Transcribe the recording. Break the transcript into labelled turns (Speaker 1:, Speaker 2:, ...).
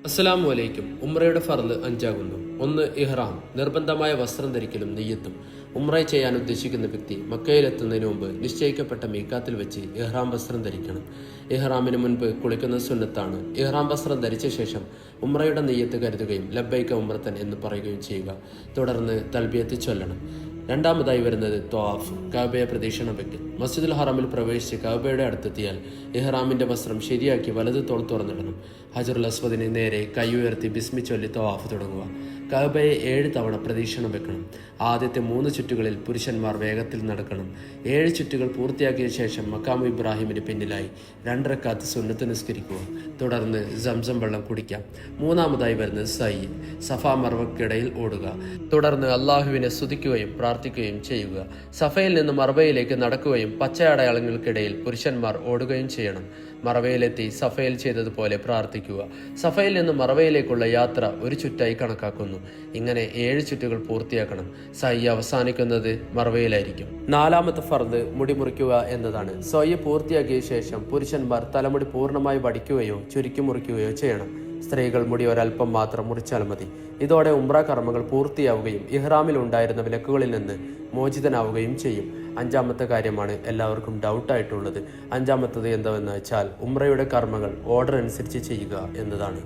Speaker 1: അസ്സലാമു അലൈക്കും. ഉംറയുടെ ഫർള് 5 ഒന്ന് ഇഹ്റാം, നിർബന്ധമായ വസ്ത്രം ധരിക്കലും നെയ്യത്തും. ഉംറ ചെയ്യാൻ ഉദ്ദേശിക്കുന്ന വ്യക്തി മക്കയിലെത്തുന്നതിന് മുമ്പ് നിശ്ചയിക്കപ്പെട്ട മീക്കാത്തിൽ വെച്ച് ഇഹ്റാം വസ്ത്രം ധരിക്കണം. ഇഹ്റാമിന് മുൻപ് കുളിക്കുന്ന സുന്നത്താണ്. ഇഹ്റാം വസ്ത്രം ധരിച്ച ശേഷം ഉംറയുടെ നെയ്യത്ത് കരുതുകയും ലബ്ബൈക ഉംറത്തൻ എന്ന് പറയുകയും ചെയ്യുക. തുടർന്ന് തൽബിയത്ത് ചൊല്ലണം. രണ്ടാമതായി വരുന്നത് ത്വാഫ്, കഅബയെ പ്രദക്ഷിണം വയ്ക്കൽ. മസ്ജിദുൽ ഹറമിൽ പ്രവേശിച്ച് കഅബയുടെ അടുത്തെത്തിയാൽ ഇഹ്റാമിന്റെ വസ്ത്രം ശരിയാക്കി വലത് തോൾ തുറന്നിടണം. ഹജറുൽ അസ്വദിന് നേരെ കൈ ഉയർത്തി ബിസ്മി ചൊല്ലി ത്വാഫ് തുടങ്ങുക. കഅബയെ 7 തവണ പ്രദക്ഷിണം വെക്കണം. ആദ്യത്തെ 3 ചുറ്റുകളിൽ പുരുഷന്മാർ വേഗത്തിൽ നടക്കണം. 7 ചുറ്റുകൾ പൂർത്തിയാക്കിയ ശേഷം മഖാം ഇബ്രാഹിമിന് പിന്നിലായി 2 റക്അത്ത് സുന്നത്ത് നിസ്കരിക്കുക. തുടർന്ന് സംസം വെള്ളം കുടിക്കാം. മൂന്നാമതായി വരുന്നത് സയ്യ്, സഫാ മർവയ്ക്കിടയിൽ ഓടുക. തുടർന്ന് അള്ളാഹുവിനെ സ്തുതിക്കുകയും പ്രാർത്ഥിക്കുകയും ചെയ്യുക. സഫയിൽ നിന്ന് മർവയിലേക്ക് നടക്കുകയും പച്ചയടയാളങ്ങൾക്കിടയിൽ പുരുഷന്മാർ ഓടുകയും ചെയ്യണം. മറവയിലെത്തി സഫയിൽ ചെയ്തതുപോലെ പ്രാർത്ഥിക്കുക. സഫയിൽ നിന്ന് മറവയിലേക്കുള്ള യാത്ര 1 ചുറ്റായി കണക്കാക്കുന്നു. ഇങ്ങനെ 7 ചുറ്റുകൾ പൂർത്തിയാക്കണം. സയ്യ് അവസാനിക്കുന്നത് മറവയിലായിരിക്കും. 4ാമത്തെ ഫർദ് മുടി മുറിക്കുക എന്നതാണ്. സയ്യ് പൂർത്തിയാക്കിയ ശേഷം പുരുഷന്മാർ തലമുടി പൂർണ്ണമായി വടിക്കുകയോ ചുരുക്കി മുറിക്കുകയോ ചെയ്യണം. സ്ത്രീകൾ മുടി ഒരൽപ്പം മാത്രം മുറിച്ചാൽ മതി. ഇതോടെ ഉംറ കർമ്മങ്ങൾ പൂർത്തിയാവുകയും ഇഹ്റാമിൽ ഉണ്ടായിരുന്ന വിലക്കുകളിൽ നിന്ന് മോചിതനാവുകയും ചെയ്യും. 5ാമത്തെ കാര്യമാണ് എല്ലാവർക്കും ഡൗട്ടായിട്ടുള്ളത്. 5ാമത്തത് എന്താണെന്ന് വെച്ചാൽ ഉംറയുടെ കർമ്മങ്ങൾ ഓർഡർ അനുസരിച്ച് ചെയ്യുക എന്നതാണ്.